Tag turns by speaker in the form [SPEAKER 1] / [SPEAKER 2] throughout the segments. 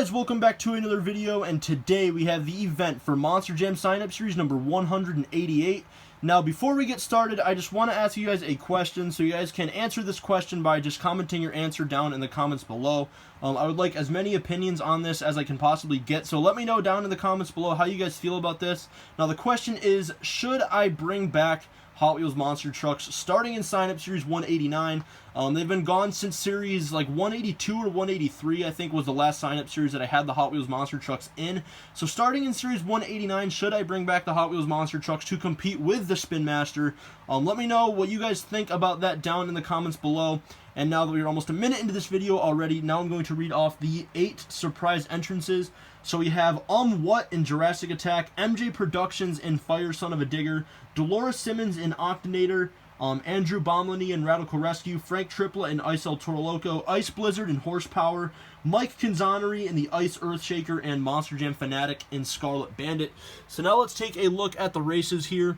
[SPEAKER 1] guys, welcome back to another video, and today we have the event for Monster Jam sign-up series number 188. Now, before we get started, I just want to ask you guys a question, so you guys can answer this question by just commenting your answer down in the comments below. I would like as many opinions on this as I can possibly get, so let me know down in the comments below how you guys feel about this. Now, the question is, should I bring back Hot Wheels monster trucks starting in sign-up series 189? They've been gone since series like 182 or 183, I think, was the last sign-up series that I had the Hot Wheels monster trucks in. So starting in series 189, should I bring back the Hot Wheels monster trucks to compete with the Spin Master? Let me know what you guys think about that down in the comments below. And now that we're almost a minute into this video already, now I'm going to read off the 8 surprise entrances. So we have What in Jurassic Attack, MJ Productions in Fire Son of a Digger, Dolores Simmons in Octanator, Andrew Bomlany in Radical Rescue, Frank Tripla in Ice El Toro Loco, Ice Blizzard in Horsepower, Mike Kinzaneri in the Ice Earthshaker, and Monster Jam Fanatic in Scarlet Bandit. So now let's take a look at the races here.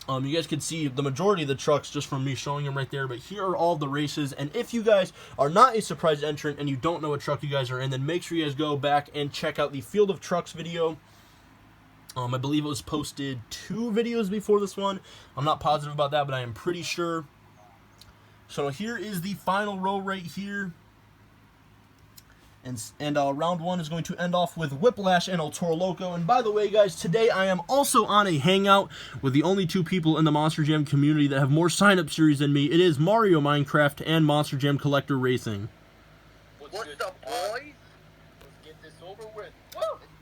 [SPEAKER 1] You guys can see the majority of the trucks just from me showing them right there, but here are all the races. And if you guys are not a surprise entrant and you don't know what truck you guys are in, then make sure you guys go back and check out the Field of Trucks video. I believe it was posted 2 videos before this one. I'm not positive about that, but I am pretty sure. So here is the final row right here. And round 1 is going to end off with Whiplash and El Toro Loco. And by the way, guys, today I am also on a hangout with the only 2 people in the Monster Jam community that have more sign-up series than me. It is Mario Minecraft and Monster Jam Collector Racing.
[SPEAKER 2] What's up, boys? Let's get this over with.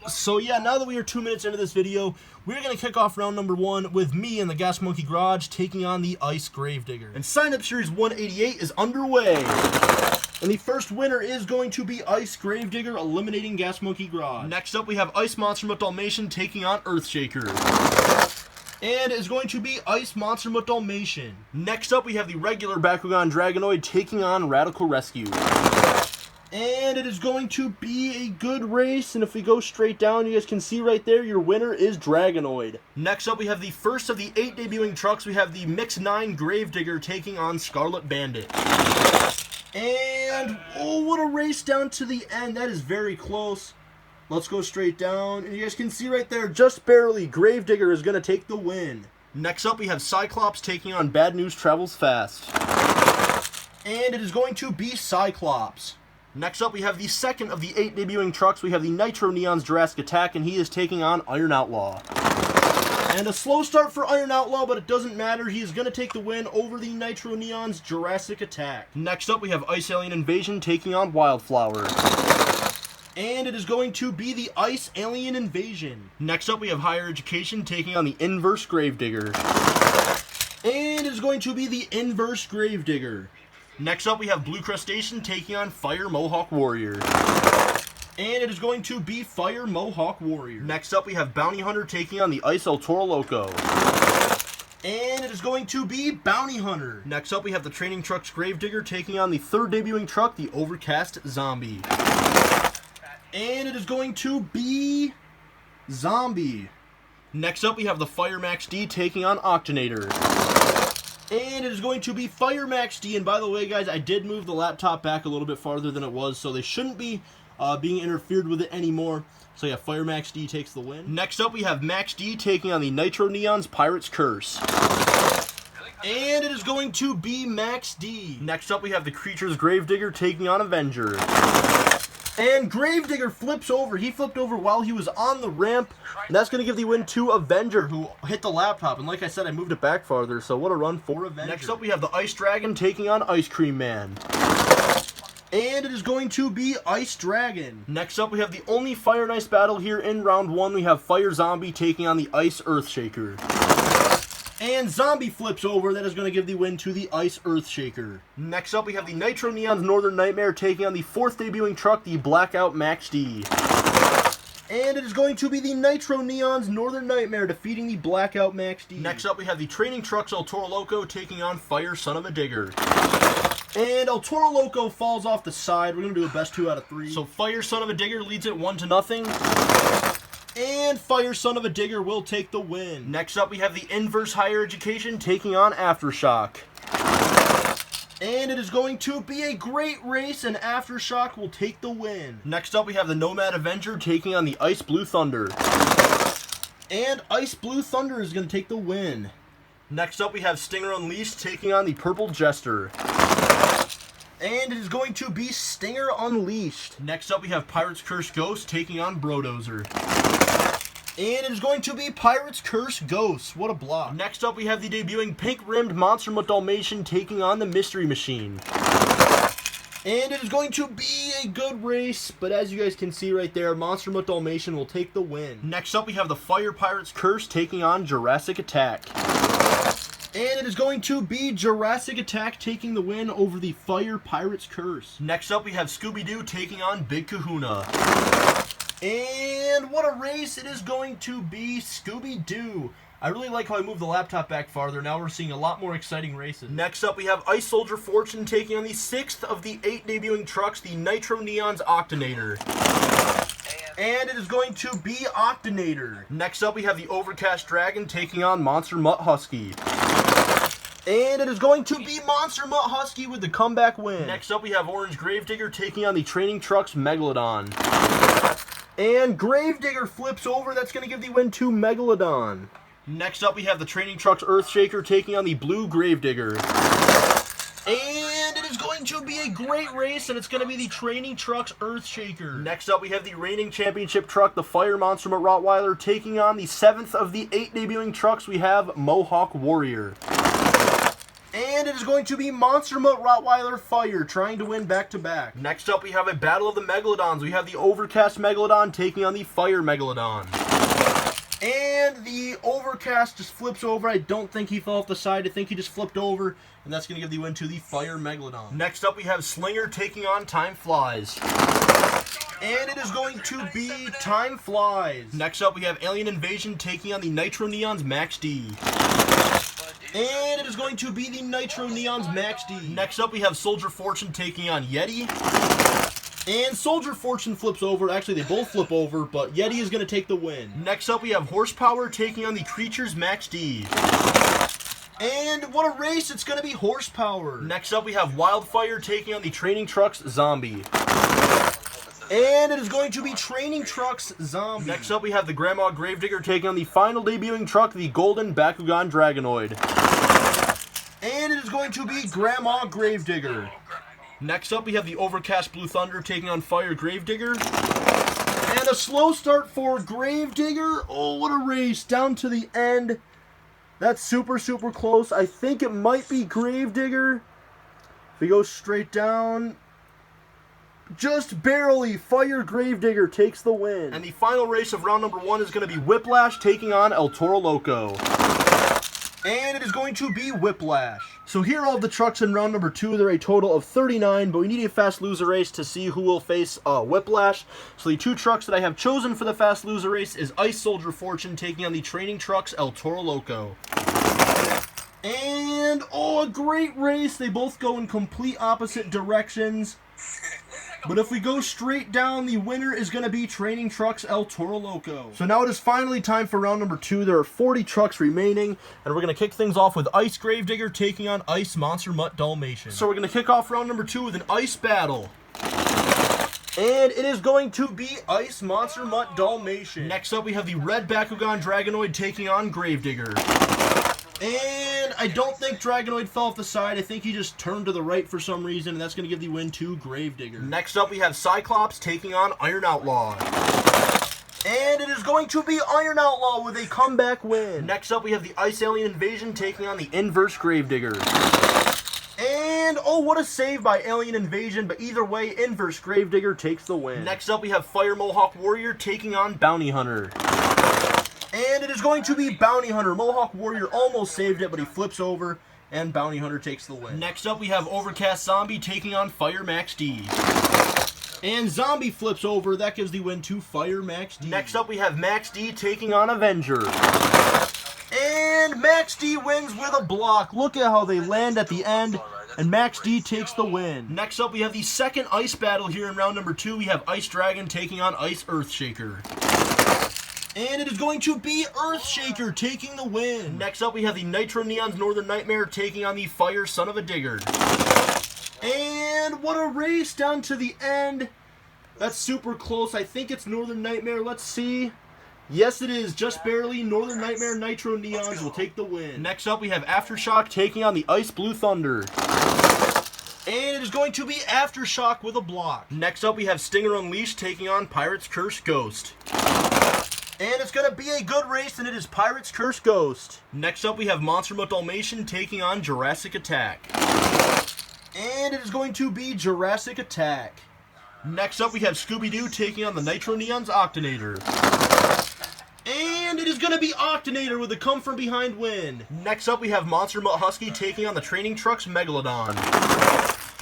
[SPEAKER 1] So yeah, now that we are 2 minutes into this video, we're going to kick off round number 1 with me in the Gas Monkey Garage taking on the Ice Gravedigger. And sign-up series 188 is underway. And the first winner is going to be Ice Gravedigger, eliminating Gas Monkey Garage. Next up, we have Ice Monster Mutt Dalmatian taking on Earthshaker. And it is going to be Ice Monster Mutt Dalmatian. Next up, we have the regular Bakugan Dragonoid taking on Radical Rescue. And it is going to be a good race, and if we go straight down, you guys can see right there, your winner is Dragonoid. Next up, we have the first of the 8 debuting trucks. We have the Mix 9 Gravedigger taking on Scarlet Bandit. And, oh, what a race down to the end. That is very close. Let's go straight down, and you guys can see right there, just barely, Gravedigger is going to take the win. Next up, we have Cyclops taking on Bad News Travels Fast. And it is going to be Cyclops. Next up, we have the second of the 8 debuting trucks. We have the Nitro Neon's Jurassic Attack, and he is taking on Iron Outlaw. And a slow start for Iron Outlaw, but it doesn't matter. He is going to take the win over the Nitro Neon's Jurassic Attack. Next up, we have Ice Alien Invasion taking on Wildflower. And it is going to be the Ice Alien Invasion. Next up, we have Higher Education taking on the Inverse Gravedigger. And it is going to be the Inverse Gravedigger. Next up, we have Blue Crustacean taking on Fire Mohawk Warrior. And it is going to be Fire Mohawk Warrior. Next up, we have Bounty Hunter taking on the Ice El Toro Loco. And it is going to be Bounty Hunter. Next up, we have the Training Trucks Gravedigger taking on the 3rd debuting truck, the Overcast Zombie. And it is going to be Zombie. Next up, we have the Fire Max D taking on Octanator. And it is going to be Fire Max D. And by the way, guys, I did move the laptop back a little bit farther than it was, so they shouldn't be being interfered with it anymore. So yeah, Fire Max D takes the win. Next up, we have Max D taking on the Nitro Neon's Pirate's Curse. And it is going to be Max D. Next up, we have the Creature's Gravedigger taking on Avenger. And Gravedigger flips over. He flipped over while he was on the ramp. And that's going to give the win to Avenger, who hit the laptop. And like I said, I moved it back farther. So what a run for Avenger. Next up, we have the Ice Dragon taking on Ice Cream Man. And it is going to be Ice Dragon. Next up, we have the only Fire and Ice battle here in round 1. We have Fire Zombie taking on the Ice Earthshaker. And Zombie flips over. That is going to give the win to the Ice Earthshaker. Next up, we have the Nitro Neon's Northern Nightmare taking on the 4th debuting truck, the Blackout Max D. And it is going to be the Nitro Neon's Northern Nightmare defeating the Blackout Max D. Next up, we have the Training Trucks El Toro Loco taking on Fire Son of a Digger. And El Toro Loco falls off the side. We're going to do a best 2 out of 3. So Fire Son of a Digger leads it 1-0. And Fire Son of a Digger will take the win. Next up, we have the Inverse Higher Education taking on Aftershock. And it is going to be a great race, and Aftershock will take the win. Next up, we have the Nomad Avenger taking on the Ice Blue Thunder. And Ice Blue Thunder is going to take the win. Next up, we have Stinger Unleashed taking on the Purple Jester. And it is going to be Stinger Unleashed. Next up, we have Pirate's Curse Ghost taking on Brodozer. And it is going to be Pirate's Curse Ghost. What a block. Next up, we have the debuting pink-rimmed Monster Mutt Dalmatian taking on the Mystery Machine. And it is going to be a good race, but as you guys can see right there, Monster Mutt Dalmatian will take the win. Next up, we have the Fire Pirate's Curse taking on Jurassic Attack. And it is going to be Jurassic Attack taking the win over the Fire Pirate's Curse. Next up, we have Scooby-Doo taking on Big Kahuna. And what a race it is going to be, Scooby-Doo. I really like how I moved the laptop back farther. Now we're seeing a lot more exciting races. Next up, we have Ice Soldier Fortune taking on the 6th of the 8 debuting trucks, the Nitro Neon's Octanator. And it is going to be Octanator. Next up, we have the Overcast Dragon taking on Monster Mutt Husky. And it is going to be Monster Mutt Husky with the comeback win. Next up, we have Orange Gravedigger taking on the Training Trucks Megalodon. And Gravedigger flips over. That's going to give the win to Megalodon. Next up, we have the Training Trucks Earthshaker taking on the Blue Gravedigger. And it is going to be a great race, and it's going to be the Training Trucks Earthshaker. Next up, we have the reigning championship truck, the Fire Monster Mutt Rottweiler, taking on the 7th of the 8 debuting trucks. We have Mohawk Warrior. And it is going to be Monster Mutt Rottweiler Fire, trying to win back-to-back. Next up, we have a battle of the Megalodons. We have the Overcast Megalodon taking on the Fire Megalodon. And the Overcast just flips over. I don't think he fell off the side. I think he just flipped over, and that's going to give the win to the Fire Megalodon. Next up, we have Slinger taking on Time Flies. And it is going to be Time Flies. Next up, we have Alien Invasion taking on the Nitro Neon's Max D. And it is going to be the Nitro Neon's Max D. Next up, we have Soldier Fortune taking on Yeti. And Soldier Fortune flips over. Actually, they both flip over, but Yeti is going to take the win. Next up, we have Horsepower taking on the Creatures Max D. And what a race, it's going to be Horsepower. Next up, we have Wildfire taking on the Training Trucks Zombie. And it is going to be Training Trucks Zombie. Next up, we have the Grandma Gravedigger taking on the final debuting truck, the Golden Bakugan Dragonoid. And it is going to be Grandma Gravedigger. Next up, we have the Overcast Blue Thunder taking on Fire Gravedigger. And a slow start for Gravedigger. Oh, what a race. Down to the end. That's super, super close. I think it might be Gravedigger. If we go straight down, just barely, Fire Gravedigger takes the win. And the final race of round number 1 is going to be Whiplash taking on El Toro Loco. And it is going to be Whiplash. So here are all the trucks in round number 2. There are a total of 39, but we need a fast loser race to see who will face Whiplash. So the 2 trucks that I have chosen for the fast loser race is Ice Soldier Fortune taking on the Training Trucks El Toro Loco. And, oh, a great race. They both go in complete opposite directions. But if we go straight down, the winner is going to be Training Trucks El Toro Loco. So now it is finally time for round number 2. There are 40 trucks remaining, and we're going to kick things off with Ice Gravedigger taking on Ice Monster Mutt Dalmatian. So we're going to kick off round number 2 with an ice battle. And it is going to be Ice Monster Mutt Dalmatian. Next up, we have the Red Bakugan Dragonoid taking on Gravedigger. And I don't think Dragonoid fell off the side. I think he just turned to the right for some reason, and that's going to give the win to Gravedigger. Next up, we have Cyclops taking on Iron Outlaw. And it is going to be Iron Outlaw with a comeback win. Next up, we have the Ice Alien Invasion taking on the Inverse Gravedigger. And, oh, what a save by Alien Invasion, but either way, Inverse Gravedigger takes the win. Next up, we have Fire Mohawk Warrior taking on Bounty Hunter. And it is going to be Bounty Hunter. Mohawk Warrior almost saved it, but he flips over, and Bounty Hunter takes the win. Next up, we have Overcast Zombie taking on Fire Max D. And Zombie flips over. That gives the win to Fire Max D. Next up, we have Max D taking on Avenger. And Max D wins with a block. Look at how they land at the end, and Max D takes the win. Next up, we have the second ice battle here in round number 2. We have Ice Dragon taking on Ice Earthshaker. And it is going to be Earthshaker taking the win. Next up, we have the Nitro Neon's Northern Nightmare taking on the Fire Son of a Digger. And what a race down to the end. That's super close. I think it's Northern Nightmare. Let's see. Yes, it is. Just barely. Northern Nightmare Nitro Neons will take the win. Next up, we have Aftershock taking on the Ice Blue Thunder. And it is going to be Aftershock with a block. Next up, we have Stinger Unleashed taking on Pirate's Curse Ghost. And it's going to be a good race, and it is Pirate's Curse Ghost. Next up, we have Monster Mutt Dalmatian taking on Jurassic Attack. And it is going to be Jurassic Attack. Next up, we have Scooby-Doo taking on the Nitro Neons Octonator. And it is going to be Octonator with a come-from-behind win. Next up, we have Monster Mutt Husky taking on the Training Trucks Megalodon.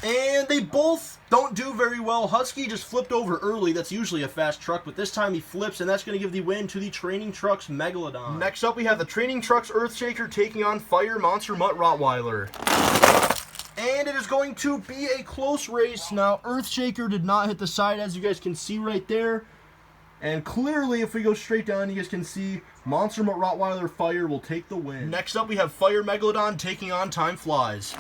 [SPEAKER 1] And they both don't do very well. Husky just flipped over early. That's usually a fast truck, but this time he flips, and that's going to give the win to the Training Trucks Megalodon. Next up, we have the Training Trucks Earthshaker taking on Fire Monster Mutt Rottweiler. And it is going to be a close race. Now, Earthshaker did not hit the side, as you guys can see right there. And clearly, if we go straight down, you guys can see Monster Mutt Rottweiler Fire will take the win. Next up, we have Fire Megalodon taking on Time Flies.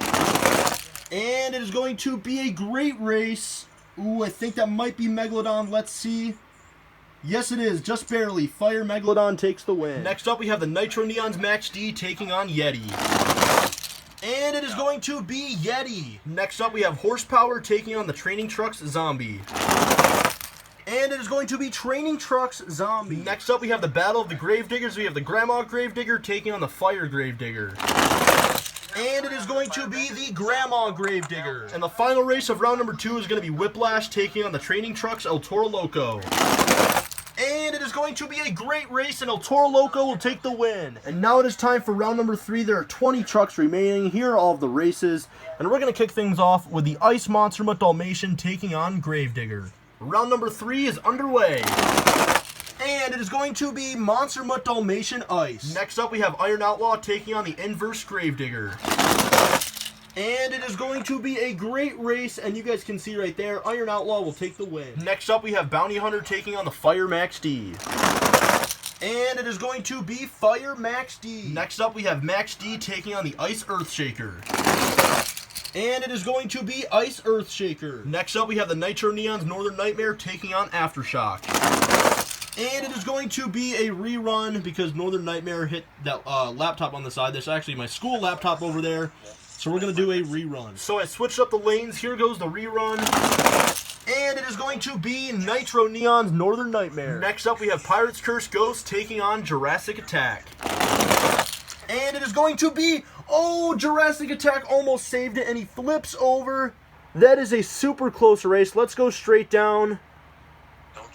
[SPEAKER 1] And it is going to be a great race. Ooh, I think that might be Megalodon. Let's see. Yes, it is. Just barely. Fire Megalodon takes the win. Next up, we have the Nitro Neons Max D taking on Yeti. And it is going to be Yeti. Next up, we have Horsepower taking on the Training Trucks Zombie. And it is going to be Training Trucks Zombie. Next up, we have the Battle of the Gravediggers. We have the Grandma Gravedigger taking on the Fire Gravedigger. And it is going to be the Grandma Gravedigger. And the final race of round number 2 is going to be Whiplash taking on the Training Trucks El Toro Loco. And it is going to be a great race, and El Toro Loco will take the win. And now it is time for round number 3. There are 20 trucks remaining. Here are all of the races. And we're going to kick things off with the Ice Monster Mutt Dalmatian taking on Gravedigger. Round number 3 is underway. And it is going to be Monster Mutt Dalmatian Ice. Next up, we have Iron Outlaw taking on the Inverse Gravedigger. And it is going to be a great race, and you guys can see right there, Iron Outlaw will take the win. Next up, we have Bounty Hunter taking on the Fire Max D. And it is going to be Fire Max D. Next up, we have Max D taking on the Ice Earthshaker. And it is going to be Ice Earthshaker. Next up, we have the Nitro Neon's Northern Nightmare taking on Aftershock. And it is going to be a rerun because Northern Nightmare hit that laptop on the side. That's actually my school laptop over there. So we're going to do a rerun. So I switched up the lanes. Here goes the rerun. And it is going to be Nitro Neon's Northern Nightmare. Next up, we have Pirate's Curse Ghost taking on Jurassic Attack. And it is going to be... Oh, Jurassic Attack almost saved it, and he flips over. That is a super close race. Let's go straight down.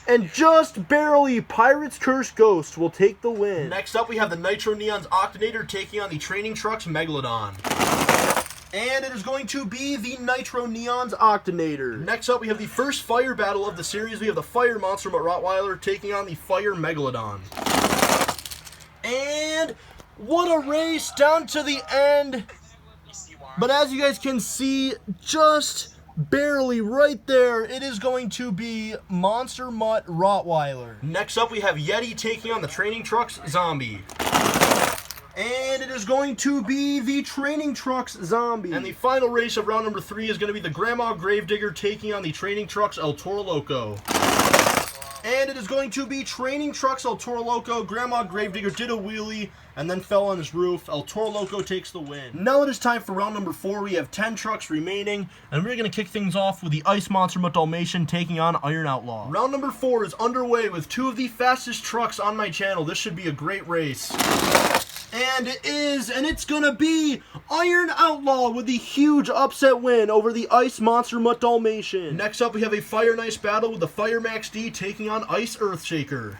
[SPEAKER 1] And just barely, Pirate's Curse Ghost will take the win. Next up, we have the Nitro Neon's Octonator taking on the Training Trucks Megalodon. And it is going to be the Nitro Neon's Octonator. Next up, we have the first fire battle of the series. We have the Fire Monster Mutt Rottweiler taking on the Fire Megalodon. And what a race down to the end. But as you guys can see, just barely right there, it is going to be Monster Mutt Rottweiler. Next up, we have Yeti taking on the Training Trucks Zombie. And it is going to be the Training Trucks Zombie. And the final race of round number 3 is going to be the Grandma Gravedigger taking on the Training Trucks El Toro Loco. And it is going to be Training Trucks El Toro Loco. Grandma Gravedigger did a wheelie and then fell on his roof. El Toro Loco takes the win. Now it is time for round number 4. We have 10 trucks remaining, and we're going to kick things off with the Ice Monster Mutt Dalmatian taking on Iron Outlaw. Round number 4 is underway with 2 of the fastest trucks on my channel. This should be a great race. And it is, and it's going to be Iron Outlaw with the huge upset win over the Ice Monster Mutt Dalmatian. Next up, we have a Fire and Ice battle with the Fire Max D taking on Ice Earthshaker.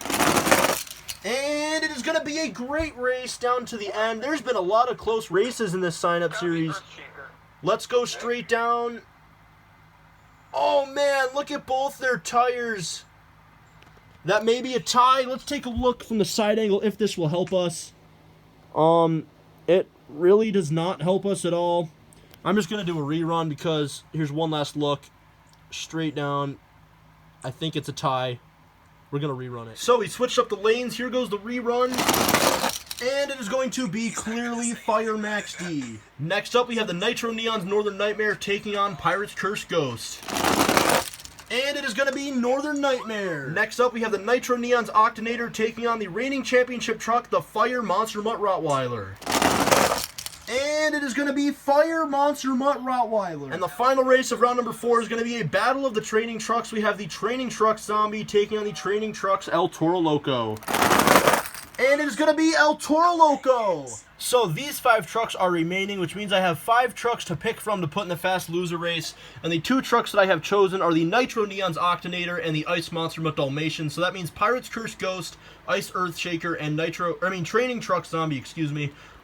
[SPEAKER 1] And it is going to be a great race down to the end. There's been a lot of close races in this sign-up series. Let's go straight down. Oh, man, look at both their tires. That may be a tie. Let's take a look from the side angle if this will help us. It really does not help us at all. I'm just going to do a rerun because here's one last look. Straight down. I think it's a tie. We're going to rerun it. So we switched up the lanes. Here goes the rerun. And it is going to be clearly Fire Max D. Next up, we have the Nitro Neons Northern Nightmare taking on Pirate's Curse Ghost. And it is going to be Northern Nightmare. Next up, we have the Nitro Neons Octanator taking on the reigning championship truck, the Fire Monster Mutt Rottweiler. And it is going to be Fire Monster Mutt Rottweiler. And the final race of round number 4 is going to be a battle of the training trucks. We have the Training Trucks Zombie taking on the Training Trucks El Toro Loco. And it is going to be El Toro Loco. So these 5 trucks are remaining, which means I have 5 trucks to pick from to put in the Fast Loser race. And the 2 trucks that I have chosen are the Nitro Neons Octanator and the Ice Monster Mutt Dalmatian. So that means Pirate's Curse Ghost, Ice Earthshaker, and Training Truck Zombie,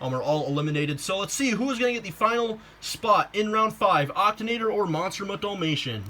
[SPEAKER 1] are all eliminated. So let's see who is going to get the final spot in round 5, Octanator or Monster Mutt Dalmatian.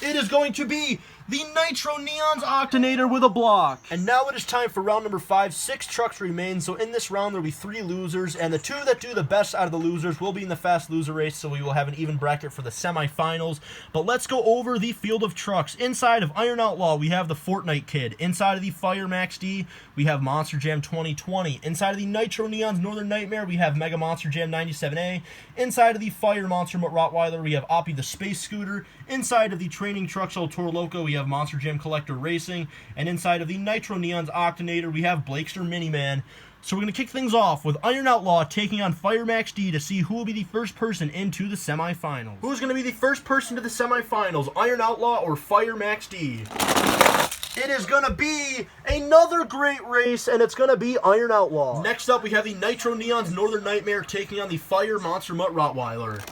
[SPEAKER 1] It is going to be the Nitro Neons Octanator with a block. And now it is time for round number 5. 6 trucks remain, so in this round there will be 3 losers, and the 2 that do the best out of the losers will be in the Fast Loser race, so we will have an even bracket for the semifinals. But let's go over the field of trucks. Inside of Iron Outlaw, we have the Fortnite Kid. Inside of the Fire Max D, we have Monster Jam 2020. Inside of the Nitro Neons Northern Nightmare, we have Mega Monster Jam 97A. Inside of the Fire Monster Mutt Rottweiler, we have Oppie the Space Scooter. Inside of the Training Trucks El Toro Loco, we have Monster Jam Collector Racing. And inside of the Nitro Neons Octanator, we have Blakester Miniman. So we're going to kick things off with Iron Outlaw taking on Fire Max D to see who will be the first person into the semifinals. Who's going to be the first person to the semifinals, Iron Outlaw or Fire Max D? It is going to be another great race, and it's going to be Iron Outlaw. Next up, we have the Nitro Neons Northern Nightmare taking on the Fire Monster Mutt Rottweiler.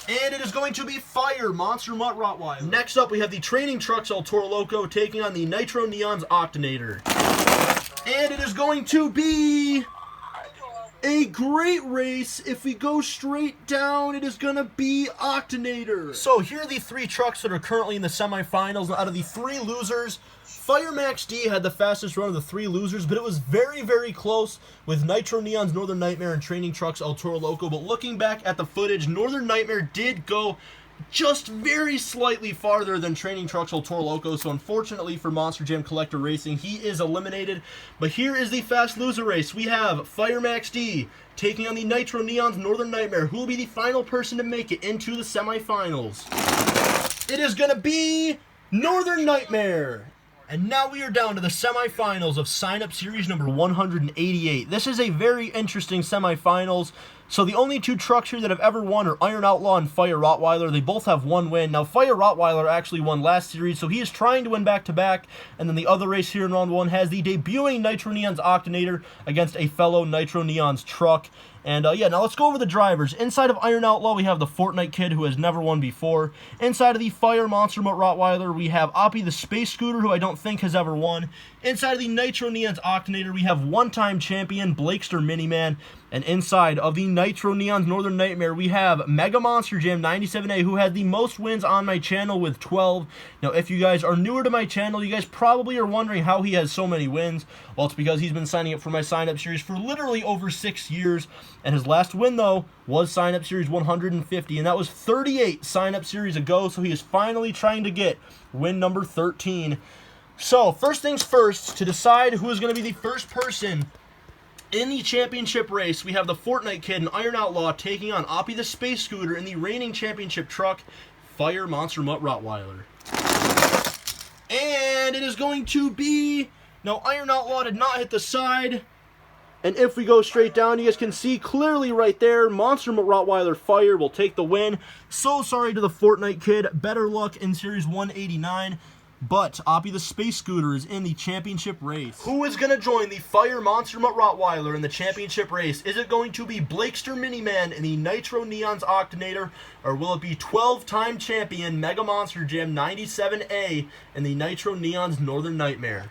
[SPEAKER 1] And it is going to be Fire Monster Mutt Rottweiler. Next up, we have the Training Trucks El Toro Loco taking on the Nitro Neons Octanator. And it is going to be a great race. If we go straight down, it is going to be Octanator. So here are the 3 trucks that are currently in the semifinals. Out of the 3 losers, Fire Max D had the fastest run of the 3 losers, but it was very, very close with Nitro Neons Northern Nightmare and Training Trucks El Toro Loco. But looking back at the footage, Northern Nightmare did go just very slightly farther than Training Trucks El Toro Loco, so unfortunately for Monster Jam Collector Racing, he is eliminated. But here is the Fast Loser race. We have Fire Max D taking on the Nitro Neons Northern Nightmare. Who will be the final person to make it into the semifinals? It is going to be Northern Nightmare. And now we are down to the semifinals of Sign-Up Series number 188. This is a very interesting semifinals. So the only 2 trucks here that have ever won are Iron Outlaw and Fire Rottweiler. They both have 1 win. Now, Fire Rottweiler actually won last series, so he is trying to win back-to-back. And then the other race here in round 1 has the debuting Nitro Neons Octanator against a fellow Nitro Neons truck. And yeah, now let's go over the drivers. Inside of Iron Outlaw, we have the Fortnite Kid, who has never won before. Inside of the Fire Monster Mutt Rottweiler, we have Oppie the Space Scooter, who I don't think has ever won. Inside of the Nitro Neons Octanator, we have 1-time champion Blakester Miniman. And inside of the Nitro Neons Northern Nightmare, we have Mega Monster Jam 97A, who had the most wins on my channel with 12. Now, if you guys are newer to my channel, you guys probably are wondering how he has so many wins. Well, it's because he's been signing up for my sign-up series for literally over 6 years. And his last win, though, was sign-up series 150, and that was 38 sign-up series ago, so he is finally trying to get win number 13. So, first things first, to decide who is going to be the first person in the championship race, we have the Fortnite Kid and Iron Outlaw taking on Oppie the Space Scooter in the reigning championship truck, Fire Monster Mutt Rottweiler. And it is going to be... Now, Iron Outlaw did not hit the side. And if we go straight down, you guys can see clearly right there, Monster Mutt Rottweiler Fire will take the win. So sorry to the Fortnite Kid. Better luck in Series 189. But Oppie the Space Scooter is in the championship race. Who is going to join the Fire Monster Mutt Rottweiler in the championship race? Is it going to be Blakester Miniman in the Nitro Neons Octanator? Or will it be 12-time champion Mega Monster Jam 97A in the Nitro Neons Northern Nightmare?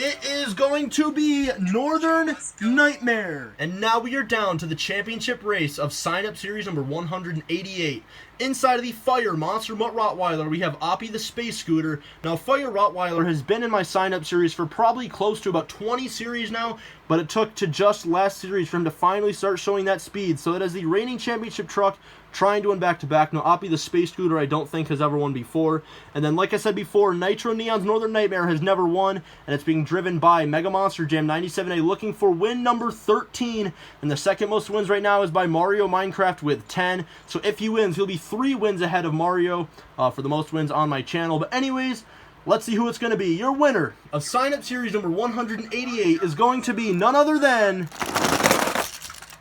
[SPEAKER 1] It is going to be Northern Nightmare. And now we are down to the championship race of Sign-Up Series number 188. Inside of the Fire Monster Mutt Rottweiler, we have Oppie the Space Scooter. Now, Fire Rottweiler has been in my sign-up series for probably close to about 20 series now, but it took to just last series for him to finally start showing that speed. So that is the reigning championship truck trying to win back-to-back. Now, Oppie the Space Scooter I don't think has ever won before. And then, like I said before, Nitro Neon's Northern Nightmare has never won, and it's being driven by Mega Monster Jam 97A, looking for win number 13. And the second most wins right now is by Mario Minecraft with 10. So if he wins, he'll be 3 wins ahead of Mario for the most wins on my channel. But anyways, let's see who it's going to be. Your winner of sign-up series number 188 is going to be none other than...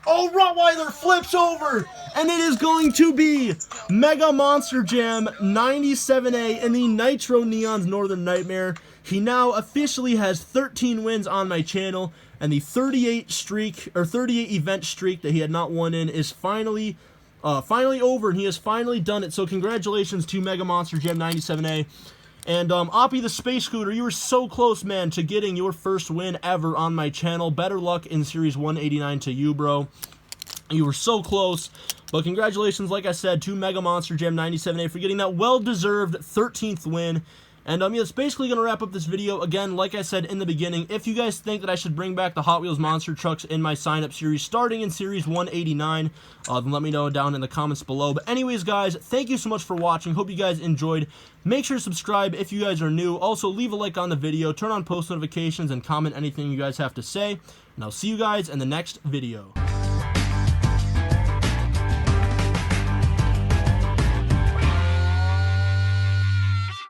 [SPEAKER 1] Oh, Rottweiler flips over, and it is going to be Mega Monster Jam 97A in the Nitro Neon's Northern Nightmare. He now officially has 13 wins on my channel, and the 38 event streak that he had not won in is finally over, and he has finally done it. So congratulations to Mega Monster Jam 97A. And Oppie the Space Scooter, you were so close, man, to getting your first win ever on my channel. Better luck in Series 189 to you, bro. You were so close. But congratulations, like I said, to Mega Monster Jam 97A for getting that well-deserved 13th win. And yeah, that's basically going to wrap up this video. Again, like I said in the beginning, if you guys think that I should bring back the Hot Wheels monster trucks in my sign-up series starting in Series 189, then let me know down in the comments below. But anyways, guys, thank you so much for watching. Hope you guys enjoyed. Make sure to subscribe if you guys are new. Also, leave a like on the video, turn on post notifications, and comment anything you guys have to say. And I'll see you guys in the next video.